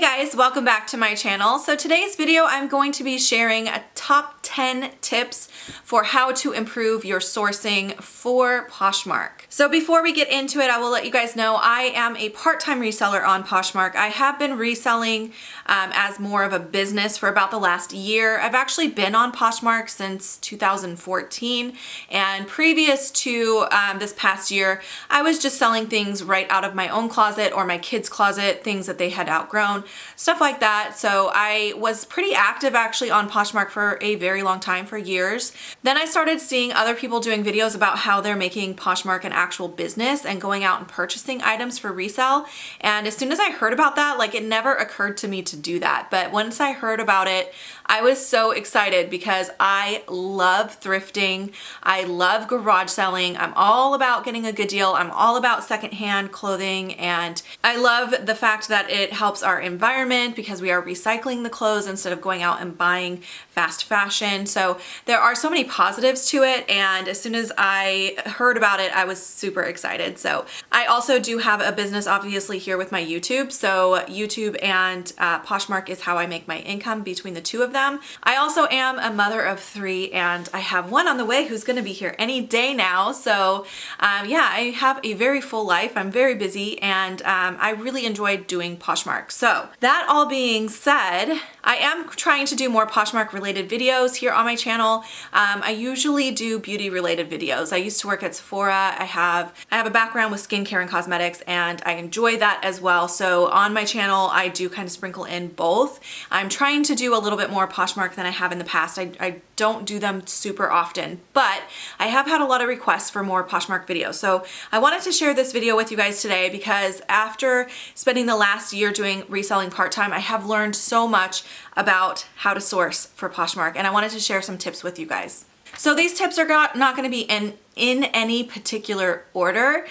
guys, welcome back to my channel. So today's video I'm going to be sharing a top 10 tips for how to improve your sourcing for Poshmark. So before we get into it, I will let you guys know I am a part-time reseller on Poshmark. I have been reselling as more of a business for about the last year. I've actually been on Poshmark since 2014, and previous to this past year, I was just selling things right out of my own closet or my kids' closet, things that they had outgrown, stuff like that. So I was pretty active actually on Poshmark for a very long time, for years. Then I started seeing other people doing videos about how they're making Poshmark an actual business and going out and purchasing items for resale. And as soon as I heard about that, like, it never occurred to me to do that. But once I heard about it, I was so excited because I love thrifting. I love garage selling. I'm all about getting a good deal. I'm all about secondhand clothing, and I love the fact that it helps our environment because we are recycling the clothes instead of going out and buying fast fashion. So there are so many positives to it, and as soon as I heard about it, I was super excited. So I also do have a business obviously here with my YouTube. So YouTube and Poshmark is how I make my income between the two of them. I also am a mother of 3, and I have one on the way who's going to be here any day now. So yeah, I have a very full life. I'm very busy, and I really enjoyed doing Poshmark. So that all being said, I am trying to do more Poshmark related videos here on my channel. I usually do beauty related videos. I used to work at Sephora. I have a background with skincare and cosmetics, and I enjoy that as well. So on my channel, I do kind of sprinkle in both. I'm trying to do a little bit more Poshmark than I have in the past. I don't do them super often, but I have had a lot of requests for more Poshmark videos. So I wanted to share this video with you guys today because after spending the last year doing reselling part-time, I have learned so much about how to source for Poshmark, and I wanted to share some tips with you guys. So these tips are not going to be in any particular order.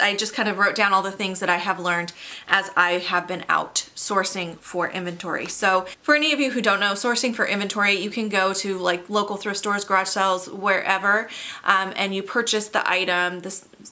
I just kind of wrote down all the things that I have learned as I have been out sourcing for inventory. So for any of you who don't know, sourcing for inventory, you can go to like local thrift stores, garage sales, wherever, and you purchase the item,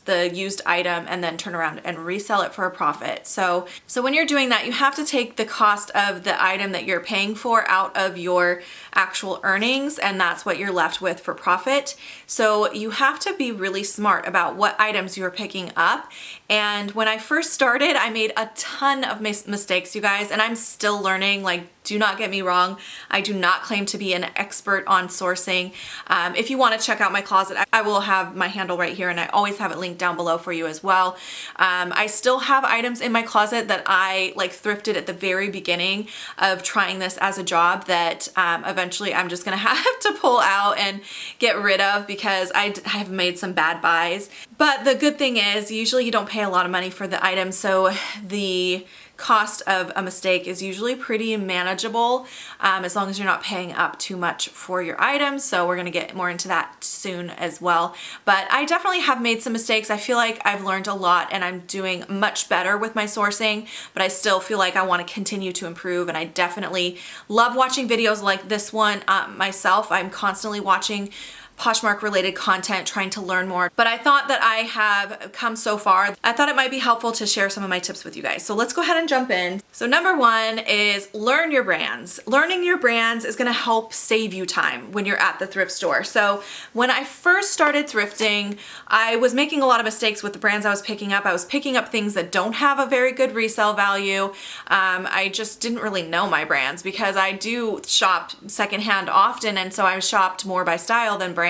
the used item, and then turn around and resell it for a profit. So when you're doing that, you have to take the cost of the item that you're paying for out of your actual earnings, and that's what you're left with for profit. So you have to be really smart about what items you're picking up. And when I first started, I made a ton of mistakes, you guys, and I'm still learning. Like, do not get me wrong, I do not claim to be an expert on sourcing. If you want to check out my closet, I will have my handle right here, and I always have it linked down below for you as well. I still have items in my closet that I like thrifted at the very beginning of trying this as a job that eventually I'm just gonna have to pull out and get rid of because I have made some bad buys. But the good thing is usually you don't pay a lot of money for the items, so the cost of a mistake is usually pretty manageable as long as you're not paying up too much for your items. So we're gonna get more into that soon as well. But I definitely have made some mistakes. I feel like I've learned a lot and I'm doing much better with my sourcing, but I still feel like I want to continue to improve, and I definitely love watching videos like this one myself. I'm constantly watching Poshmark related content, trying to learn more. But I thought that I have come so far, I thought it might be helpful to share some of my tips with you guys. So let's go ahead and jump in. So number one is learn your brands. Learning your brands is gonna help save you time when you're at the thrift store. So when I first started thrifting, I was making a lot of mistakes with the brands I was picking up. I was picking up things that don't have a very good resale value. I just didn't really know my brands because I do shop secondhand often, and so I shopped more by style than brand.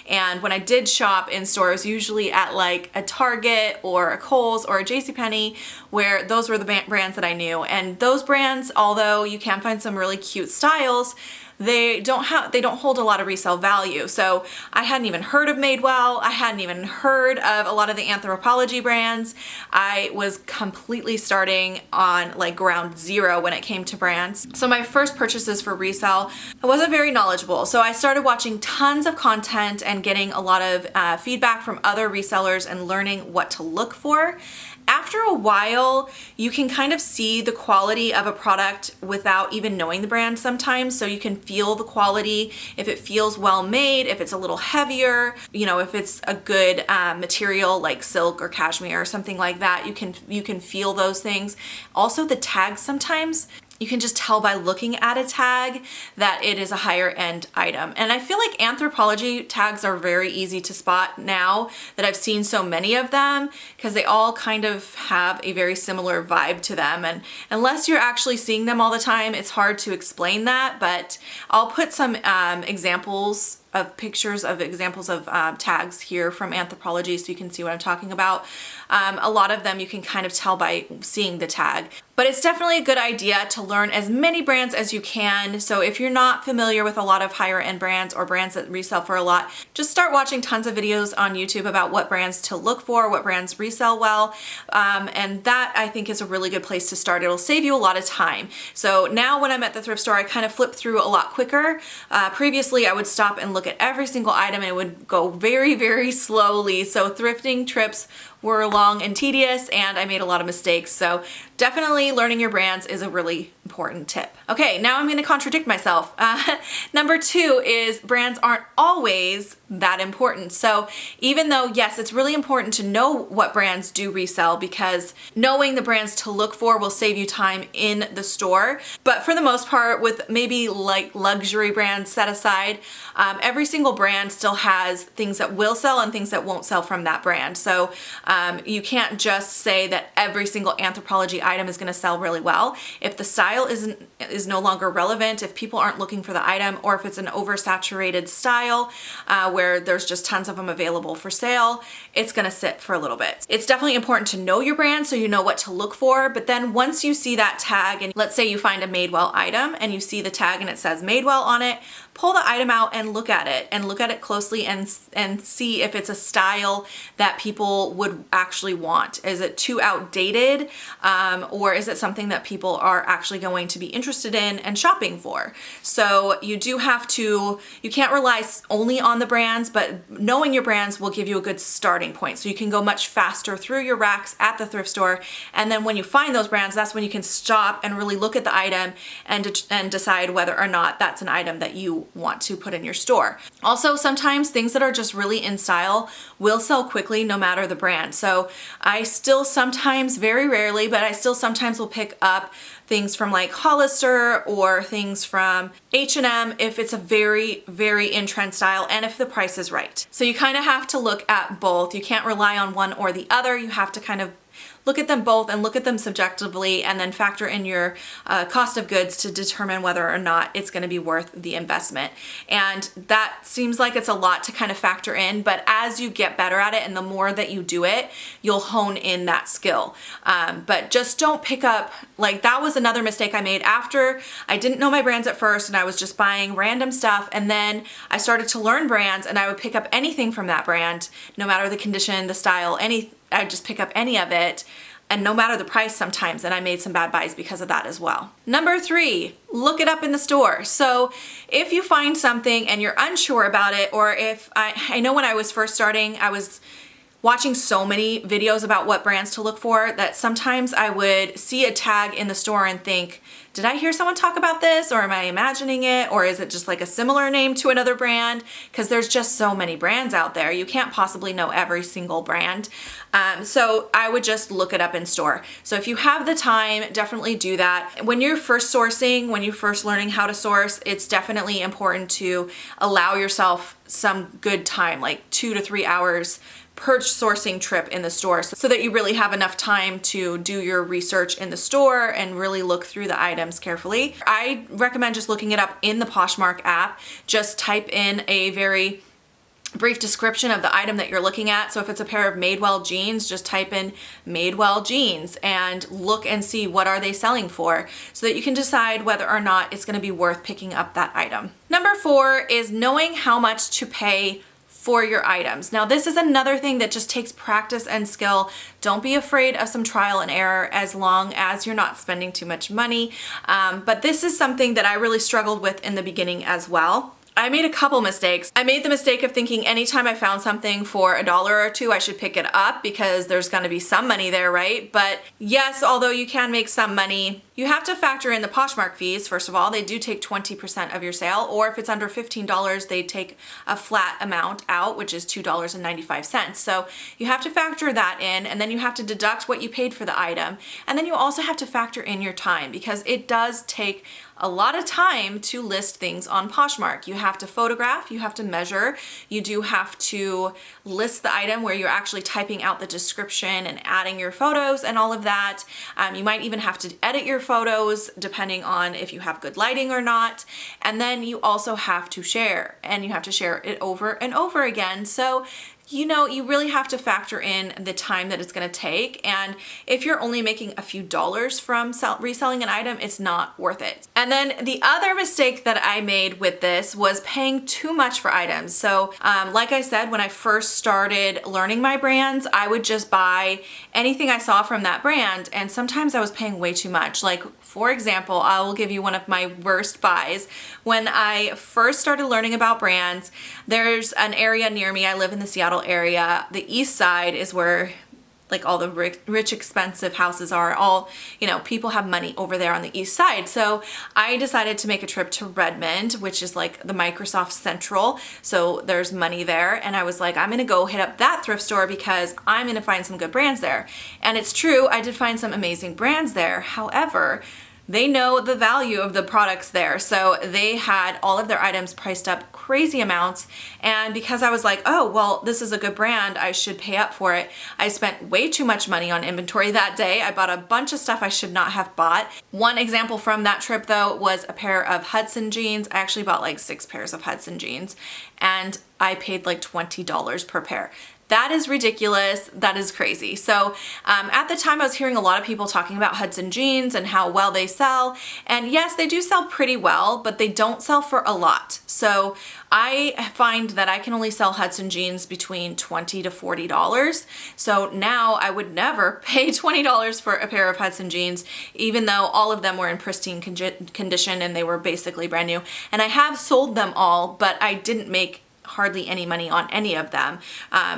And when I did shop in stores, usually at like a Target or a Kohl's or a JCPenney, where those were the brands that I knew. And those brands, although you can find some really cute styles, they don't hold a lot of resale value. So I hadn't even heard of Madewell. I hadn't even heard of a lot of the Anthropologie brands. I was completely starting on like ground zero when it came to brands. So my first purchases for resale, I wasn't very knowledgeable. So I started watching tons of content and getting a lot of feedback from other resellers and learning what to look for. After a while, you can kind of see the quality of a product without even knowing the brand sometimes. So you can feel the quality, if it feels well made, if it's a little heavier, if it's a good material like silk or cashmere or something like that, you can feel those things. Also the tags sometimes, you can just tell by looking at a tag that it is a higher end item. And I feel like Anthropologie tags are very easy to spot now that I've seen so many of them, because they all kind of have a very similar vibe to them. And unless you're actually seeing them all the time, it's hard to explain that, but I'll put some examples of tags here from Anthropologie so you can see what I'm talking about. A lot of them you can kind of tell by seeing the tag. But it's definitely a good idea to learn as many brands as you can. So if you're not familiar with a lot of higher end brands or brands that resell for a lot, just start watching tons of videos on YouTube about what brands to look for, what brands resell well. And that I think is a really good place to start. It'll save you a lot of time. So now when I'm at the thrift store, I kind of flip through a lot quicker. Previously, I would stop and look at every single item and it would go very, very slowly. So thrifting trips were long and tedious, and I made a lot of mistakes. So definitely learning your brands is a really important tip. Okay, now I'm going to contradict myself. Number 2 is brands aren't always that important. So even though, yes, it's really important to know what brands do resell, because knowing the brands to look for will save you time in the store. But for the most part, with maybe like luxury brands set aside, every single brand still has things that will sell and things that won't sell from that brand. So you can't just say that every single Anthropologie item is going to sell really well. If the style is no longer relevant, if people aren't looking for the item, or if it's an oversaturated style where there's just tons of them available for sale, it's going to sit for a little bit. It's definitely important to know your brand so you know what to look for. But then once you see that tag, and let's say you find a Madewell item and you see the tag and it says Madewell on it, pull the item out and look at it closely and see if it's a style that people would actually want. Is it too outdated, or is it something that people are actually going to be interested in and shopping for? So you can't rely only on the brands, but knowing your brands will give you a good starting point. So you can go much faster through your racks at the thrift store. And then when you find those brands, that's when you can stop and really look at the item and decide whether or not that's an item that you want to put in your store. Also, sometimes things that are just really in style will sell quickly no matter the brand. So I still sometimes, very rarely, but I still sometimes will pick up things from like Hollister or things from H&M if it's a very, very in-trend style and if the price is right. So you kind of have to look at both. You can't rely on one or the other. You have to kind of look at them both and look at them subjectively, and then factor in your cost of goods to determine whether or not it's going to be worth the investment. And that seems like it's a lot to kind of factor in, but as you get better at it and the more that you do it, you'll hone in that skill. But just don't pick up, like that was another mistake I made after I didn't know my brands at first and I was just buying random stuff, and then I started to learn brands and I would pick up anything from that brand, no matter the condition, the style, I'd just pick up any of it, and no matter the price sometimes, and I made some bad buys because of that as well. Number 3, look it up in the store. So if you find something and you're unsure about it, or if I know when I was first starting, I was watching so many videos about what brands to look for that sometimes I would see a tag in the store and think, did I hear someone talk about this, or am I imagining it, or is it just like a similar name to another brand? Because there's just so many brands out there. You can't possibly know every single brand. So I would just look it up in store. So if you have the time, definitely do that. When you're first sourcing, when you're first learning how to source, it's definitely important to allow yourself some good time, like 2 to 3 hours per sourcing trip in the store, so that you really have enough time to do your research in the store and really look through the items carefully. I recommend just looking it up in the Poshmark app. Just type in a very brief description of the item that you're looking at. So if it's a pair of Madewell jeans, just type in Madewell jeans and look and see what are they selling for, so that you can decide whether or not it's going to be worth picking up that item. Number 4 is knowing how much to pay for your items. Now this is another thing that just takes practice and skill. Don't be afraid of some trial and error as long as you're not spending too much money. But this is something that I really struggled with in the beginning as well. I made a couple mistakes. I made the mistake of thinking anytime I found something for $1 or $2, I should pick it up because there's gonna be some money there, right? But yes, although you can make some money, you have to factor in the Poshmark fees. First of all, they do take 20% of your sale, or if it's under $15, they take a flat amount out, which is $2.95. So you have to factor that in, and then you have to deduct what you paid for the item. And then you also have to factor in your time, because it does take a lot of time to list things on Poshmark. You have to photograph, you have to measure, you do have to list the item where you're actually typing out the description and adding your photos and all of that. You might even have to edit your photos depending on if you have good lighting or not. And then you also have to share, and you have to share it over and over again. So you know, you really have to factor in the time that it's gonna take. And if you're only making a few dollars from reselling an item, it's not worth it. And then the other mistake that I made with this was paying too much for items. So like I said, when I first started learning my brands, I would just buy anything I saw from that brand. And sometimes I was paying way too much. Like, for example, I will give you one of my worst buys. When I first started learning about brands, there's an area near me. I live in the Seattle area. The east side is where like all the rich expensive houses are. All, you know, people have money over there on the east side. So I decided to make a trip to Redmond, which is like the Microsoft Central. So there's money there. And I was like, I'm gonna go hit up that thrift store because I'm gonna find some good brands there. And it's true, I did find some amazing brands there. However, they know the value of the products there. So they had all of their items priced up crazy amounts. And because I was like, oh, well, this is a good brand, I should pay up for it, I spent way too much money on inventory that day. I bought a bunch of stuff I should not have bought. One example from that trip though was a pair of Hudson jeans. I actually bought like 6 pairs of Hudson jeans and I paid like $20 per pair. That is ridiculous. That is crazy. So at the time I was hearing a lot of people talking about Hudson jeans and how well they sell. And yes, they do sell pretty well, but they don't sell for a lot. So I find that I can only sell Hudson jeans between $20 to $40. So now I would never pay $20 for a pair of Hudson jeans, even though all of them were in pristine condition and they were basically brand new. And I have sold them all, but I didn't make hardly any money on any of them.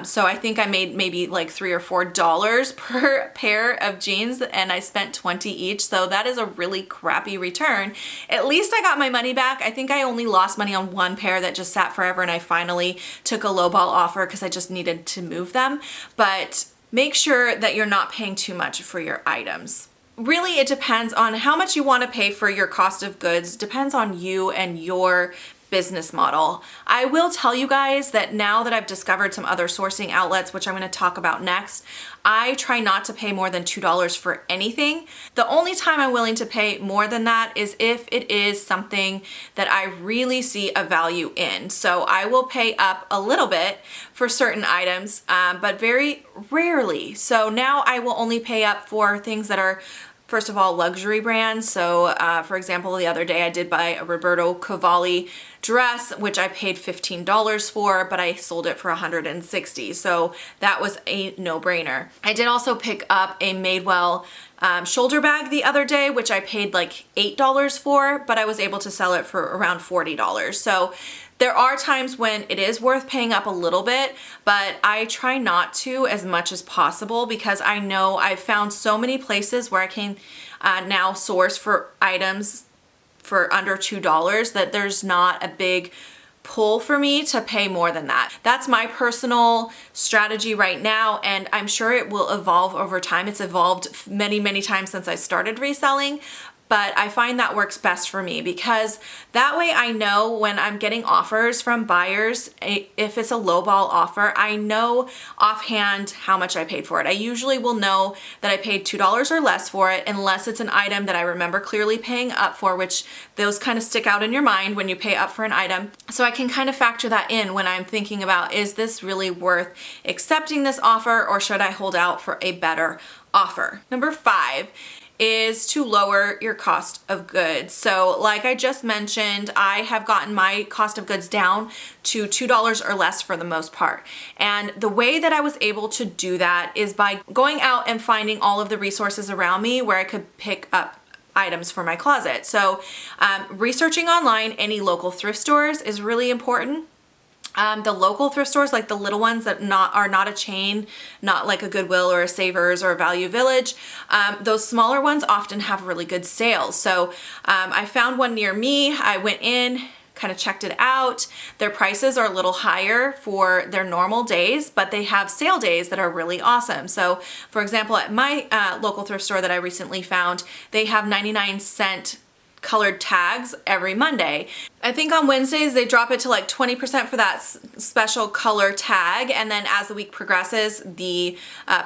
So I think I made maybe like $3 or $4 per pair of jeans and I spent 20 each. So that is a really crappy return. At least I got my money back. I think I only lost money on one pair that just sat forever and I finally took a lowball offer because I just needed to move them. But make sure that you're not paying too much for your items. Really, it depends on how much you want to pay for your cost of goods. Depends on you and your business model. I will tell you guys that now that I've discovered some other sourcing outlets, which I'm going to talk about next, I try not to pay more than $2 for anything. The only time I'm willing to pay more than that is if it is something that I really see a value in. So I will pay up a little bit for certain items, but very rarely. So now I will only pay up for things that are, first of all, luxury brands. So for example, the other day I did buy a Roberto Cavalli dress, which I paid $15 for, but I sold it for $160. So that was a no-brainer. I did also pick up a Madewell shoulder bag the other day, which I paid like $8 for, but I was able to sell it for around $40. So there are times when it is worth paying up a little bit, but I try not to as much as possible because I know I've found so many places where I can now source for items for under $2 that there's not a big pull for me to pay more than that. That's my personal strategy right now, and I'm sure it will evolve over time. It's evolved many, many times since I started reselling, but I find that works best for me because that way I know when I'm getting offers from buyers, if it's a lowball offer, I know offhand how much I paid for it. I usually will know that I paid $2 or less for it unless it's an item that I remember clearly paying up for, which those kind of stick out in your mind when you pay up for an item. So I can kind of factor that in when I'm thinking about, is this really worth accepting this offer or should I hold out for a better offer? Number 5 is to lower your cost of goods. So like I just mentioned, I have gotten my cost of goods down to $2 or less for the most part. And the way that I was able to do that is by going out and finding all of the resources around me where I could pick up items for my closet. So researching online any local thrift stores is really important. The local thrift stores, like the little ones that are not a chain, not like a Goodwill or a Savers or a Value Village, those smaller ones often have really good sales. So I found one near me. I went in, kind of checked it out. Their prices are a little higher for their normal days, but they have sale days that are really awesome. So for example, at my local thrift store that I recently found, they have 99-cent colored tags every Monday. I think on Wednesdays they drop it to like 20% for that special color tag, and then as the week progresses the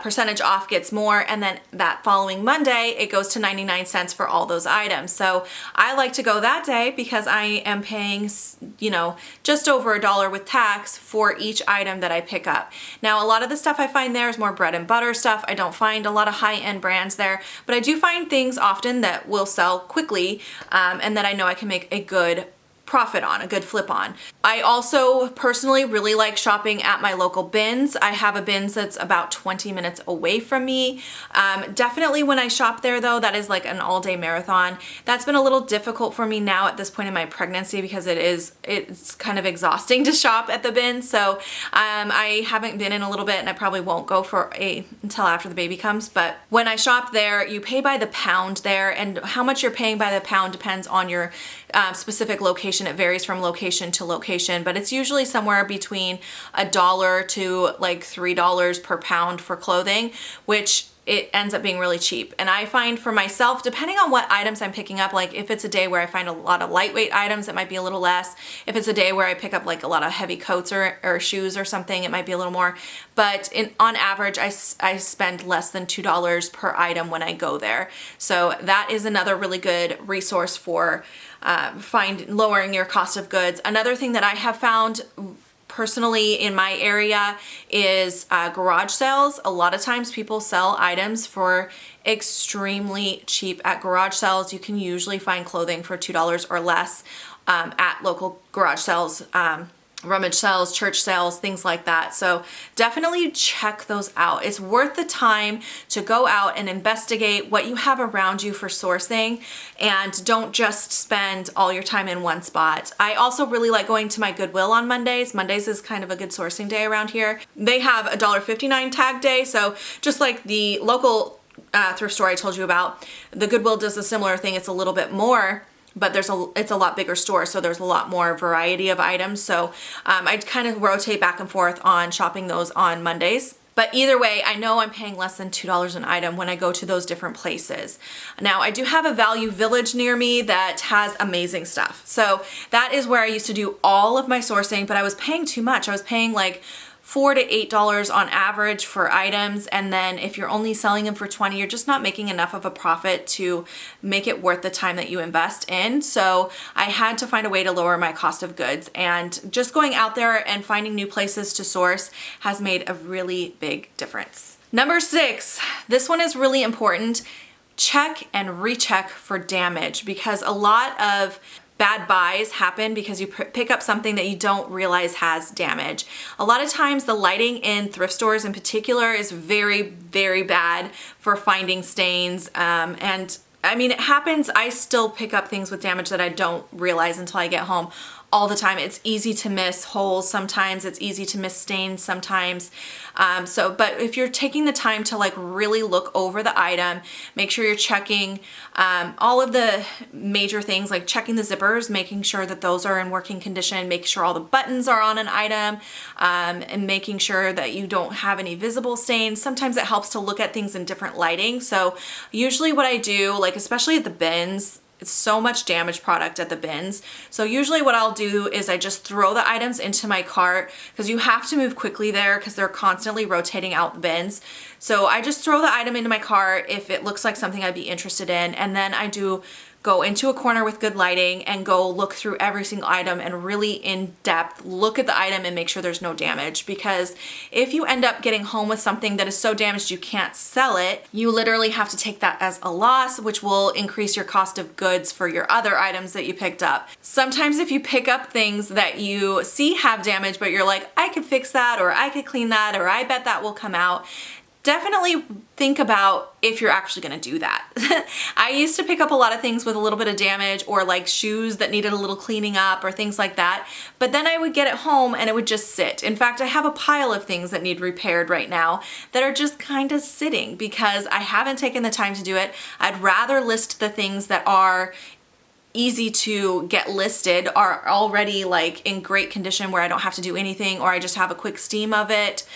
percentage off gets more, and then that following Monday it goes to 99 cents for all those items. So I like to go that day because I am paying, you know, just over $1 with tax for each item that I pick up. Now a lot of the stuff I find there is more bread and butter stuff. I don't find a lot of high-end brands there, but I do find things often that will sell quickly and that I know I can make a good profit on, a good flip on. I also personally really like shopping at my local bins. I have a bins that's about 20 minutes away from me. Definitely when I shop there though, that is like an all-day marathon. That's been a little difficult for me now at this point in my pregnancy because it's kind of exhausting to shop at the bins. So I haven't been in a little bit, and I probably won't go until after the baby comes. But when I shop there, you pay by the pound there, and how much you're paying by the pound depends on your specific location. It varies from location to location, but it's usually somewhere between $1 to like $3 per pound for clothing, which it ends up being really cheap. And I find for myself, depending on what items I'm picking up, like if it's a day where I find a lot of lightweight items, it might be a little less. If it's a day where I pick up like a lot of heavy coats or shoes or something, it might be a little more. But on average, I spend less than $2 per item when I go there. So that is another really good resource for lowering your cost of goods. Another thing that I have found personally in my area is garage sales. A lot of times people sell items for extremely cheap at garage sales. You can usually find clothing for $2 or less at local garage sales, rummage sales, church sales, things like that. So definitely check those out. It's worth the time to go out and investigate what you have around you for sourcing, and don't just spend all your time in one spot. I also really like going to my Goodwill on Mondays. Mondays is kind of a good sourcing day around here. They have a $1.59 tag day, so just like the local thrift store I told you about, the Goodwill does a similar thing. It's a little bit more, but it's a lot bigger store, so there's a lot more variety of items. So I kind of rotate back and forth on shopping those on Mondays. But either way, I know I'm paying less than $2 an item when I go to those different places. Now, I do have a Value Village near me that has amazing stuff. So that is where I used to do all of my sourcing, but I was paying too much. I was paying like $4 to $8 on average for items, and then if you're only selling them for $20, you're just not making enough of a profit to make it worth the time that you invest in. So I had to find a way to lower my cost of goods, and just going out there and finding new places to source has made a really big difference. Number 6, this one is really important. Check and recheck for damage, because a lot of bad buys happen because you pick up something that you don't realize has damage. A lot of times the lighting in thrift stores in particular is very, very bad for finding stains. And I mean, it happens. I still pick up things with damage that I don't realize until I get home all the time. It's easy to miss holes sometimes. It's easy to miss stains sometimes. But if you're taking the time to like really look over the item, make sure you're checking all of the major things, like checking the zippers, making sure that those are in working condition, make sure all the buttons are on an item, and making sure that you don't have any visible stains. Sometimes it helps to look at things in different lighting. So usually what I do, like especially at the bins, it's so much damaged product at the bins. So usually what I'll do is I just throw the items into my cart, because you have to move quickly there because they're constantly rotating out the bins. So I just throw the item into my cart if it looks like something I'd be interested in, and then I do go into a corner with good lighting and go look through every single item and really in depth look at the item and make sure there's no damage. Because if you end up getting home with something that is so damaged you can't sell it, you literally have to take that as a loss, which will increase your cost of goods for your other items that you picked up. Sometimes if you pick up things that you see have damage but you're like, I could fix that, or I could clean that, or I bet that will come out, definitely think about if you're actually gonna do that. I used to pick up a lot of things with a little bit of damage, or like shoes that needed a little cleaning up or things like that. But then I would get it home and it would just sit. In fact, I have a pile of things that need repaired right now that are just kind of sitting because I haven't taken the time to do it. I'd rather list the things that are easy to get listed, are already like in great condition where I don't have to do anything, or I just have a quick steam of it.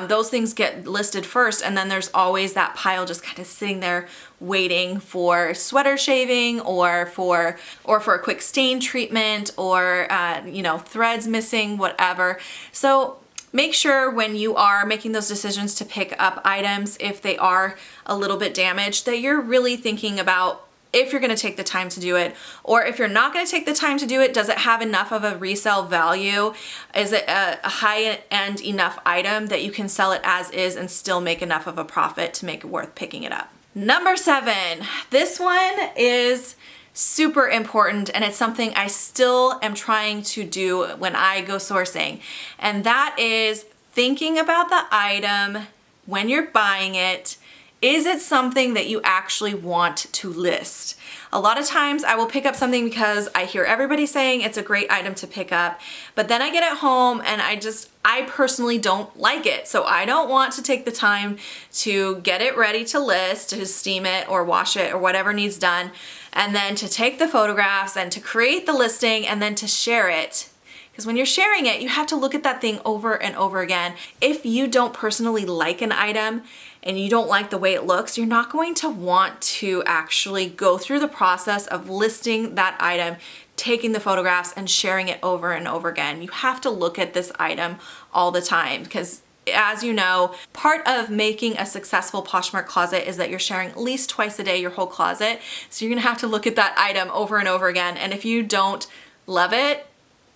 Those things get listed first, and then there's always that pile just kind of sitting there waiting for sweater shaving, or for a quick stain treatment, or you know, threads missing, whatever. So make sure when you are making those decisions to pick up items, if they are a little bit damaged, that you're really thinking about if you're gonna take the time to do it, or if you're not gonna take the time to do it, does it have enough of a resale value? Is it a high-end enough item that you can sell it as is and still make enough of a profit to make it worth picking it up? Number 7, this one is super important, and it's something I still am trying to do when I go sourcing, and that is thinking about the item when you're buying it. Is it something that you actually want to list? A lot of times I will pick up something because I hear everybody saying it's a great item to pick up, but then I get it home and I personally don't like it. So I don't want to take the time to get it ready to list, to steam it or wash it or whatever needs done, and then to take the photographs and to create the listing and then to share it. Because when you're sharing it, you have to look at that thing over and over again. If you don't personally like an item and you don't like the way it looks, you're not going to want to actually go through the process of listing that item, taking the photographs and sharing it over and over again. You have to look at this item all the time, because as you know, part of making a successful Poshmark closet is that you're sharing at least twice a day your whole closet. So you're gonna have to look at that item over and over again. And if you don't love it,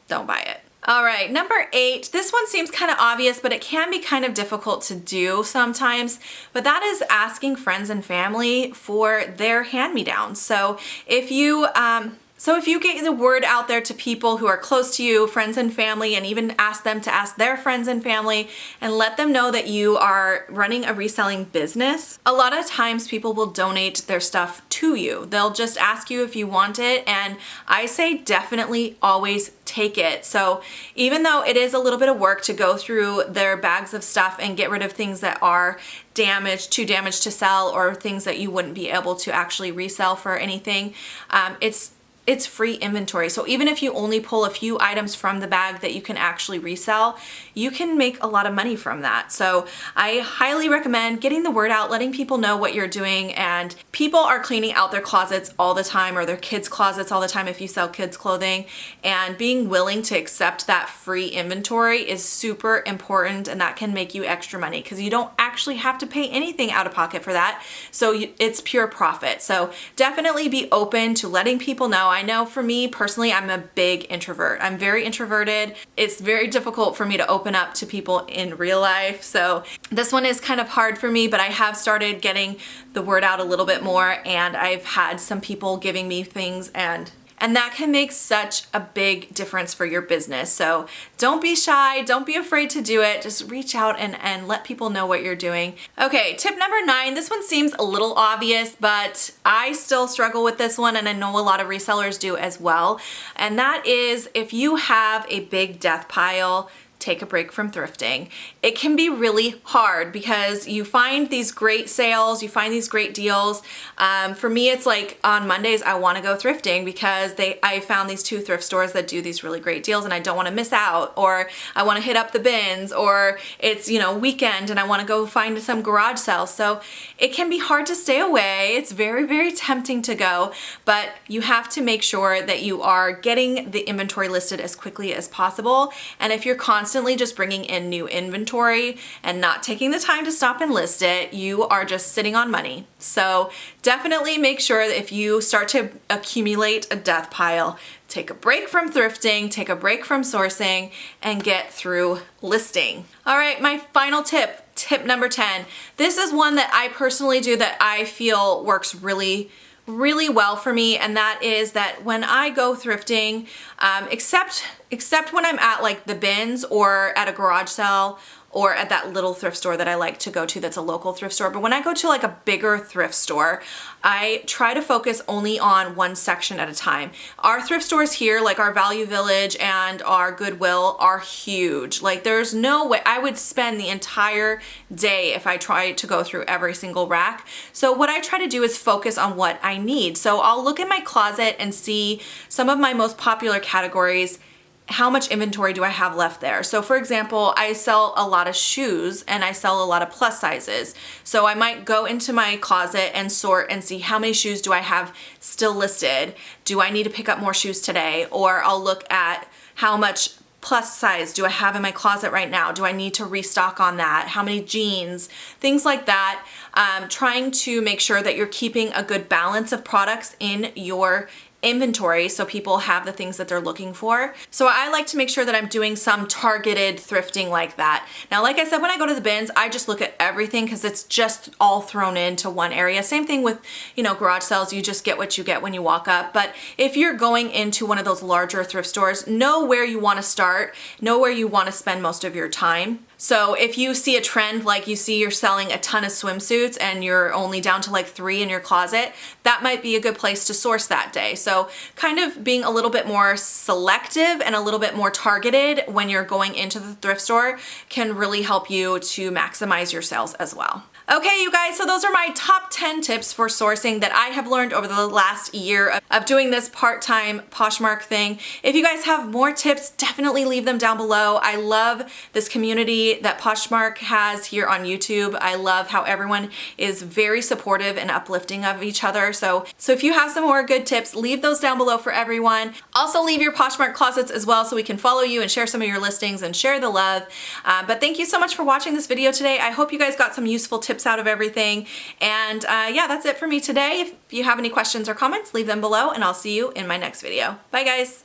don't buy it. All right, number 8, this one seems kind of obvious, but it can be kind of difficult to do sometimes, but that is asking friends and family for their hand-me-downs. So if you get the word out there to people who are close to you, friends and family, and even ask them to ask their friends and family and let them know that you are running a reselling business, a lot of times people will donate their stuff to you. They'll just ask you if you want it, and I say definitely always take it. So even though it is a little bit of work to go through their bags of stuff and get rid of things that are damaged, too damaged to sell, or things that you wouldn't be able to actually resell for anything, it's free inventory. So even if you only pull a few items from the bag that you can actually resell, you can make a lot of money from that. So I highly recommend getting the word out, letting people know what you're doing. And people are cleaning out their closets all the time, or their kids' closets all the time if you sell kids' clothing. And being willing to accept that free inventory is super important, and that can make you extra money because you don't actually have to pay anything out of pocket for that. So it's pure profit. So definitely be open to letting people know. I know for me personally, I'm a big introvert. I'm very introverted. It's very difficult for me to open up to people in real life. So this one is kind of hard for me, but I have started getting the word out a little bit more, and I've had some people giving me things, and that can make such a big difference for your business. So don't be shy, don't be afraid to do it. Just reach out and let people know what you're doing. Okay, tip number 9, this one seems a little obvious, but I still struggle with this one, and I know a lot of resellers do as well. And that is, if you have a big death pile, take a break from thrifting. It can be really hard because you find these great sales, you find these great deals. For me, it's like on Mondays, I want to go thrifting because I found these 2 thrift stores that do these really great deals and I don't want to miss out, or I want to hit up the bins, or it's, you know, weekend and I want to go find some garage sales. So it can be hard to stay away. It's very, very tempting to go, but you have to make sure that you are getting the inventory listed as quickly as possible. And if you're constantly just bringing in new inventory and not taking the time to stop and list it, you are just sitting on money. So definitely make sure that if you start to accumulate a death pile, take a break from thrifting, take a break from sourcing, and get through listing. All right, my final tip, tip number 10. This is one that I personally do that I feel works really well for me, and that is that when I go thrifting, except when I'm at like the bins or at a garage sale or at that little thrift store that I like to go to that's a local thrift store. But when I go to like a bigger thrift store, I try to focus only on one section at a time. Our thrift stores here, like our Value Village and our Goodwill, are huge. Like there's no way I would spend the entire day if I tried to go through every single rack. So what I try to do is focus on what I need. So I'll look in my closet and see some of my most popular categories. How much inventory do I have left there? So for example, I sell a lot of shoes and I sell a lot of plus sizes. So I might go into my closet and sort and see how many shoes do I have still listed? Do I need to pick up more shoes today? Or I'll look at how much plus size do I have in my closet right now? Do I need to restock on that? How many jeans? Things like that. Trying to make sure that you're keeping a good balance of products in your inventory so people have the things that they're looking for. So I like to make sure that I'm doing some targeted thrifting like that. Now, like I said, when I go to the bins, I just look at everything because it's just all thrown into one area. Same thing with, garage sales. You just get what you get when you walk up. But if you're going into one of those larger thrift stores, know where you want to start, know where you want to spend most of your time. So if you see a trend, like you see you're selling a ton of swimsuits and you're only down to like 3 in your closet, that might be a good place to source that day. So kind of being a little bit more selective and a little bit more targeted when you're going into the thrift store can really help you to maximize your sales as well. Okay, you guys, so those are my top 10 tips for sourcing that I have learned over the last year of doing this part-time Poshmark thing. If you guys have more tips, definitely leave them down below. I love this community that Poshmark has here on YouTube. I love how everyone is very supportive and uplifting of each other. So if you have some more good tips, leave those down below for everyone. Also leave your Poshmark closets as well so we can follow you and share some of your listings and share the love. But thank you so much for watching this video today. I hope you guys got some useful tips out of everything. And yeah, that's it for me today. If you have any questions or comments, leave them below and I'll see you in my next video. Bye guys.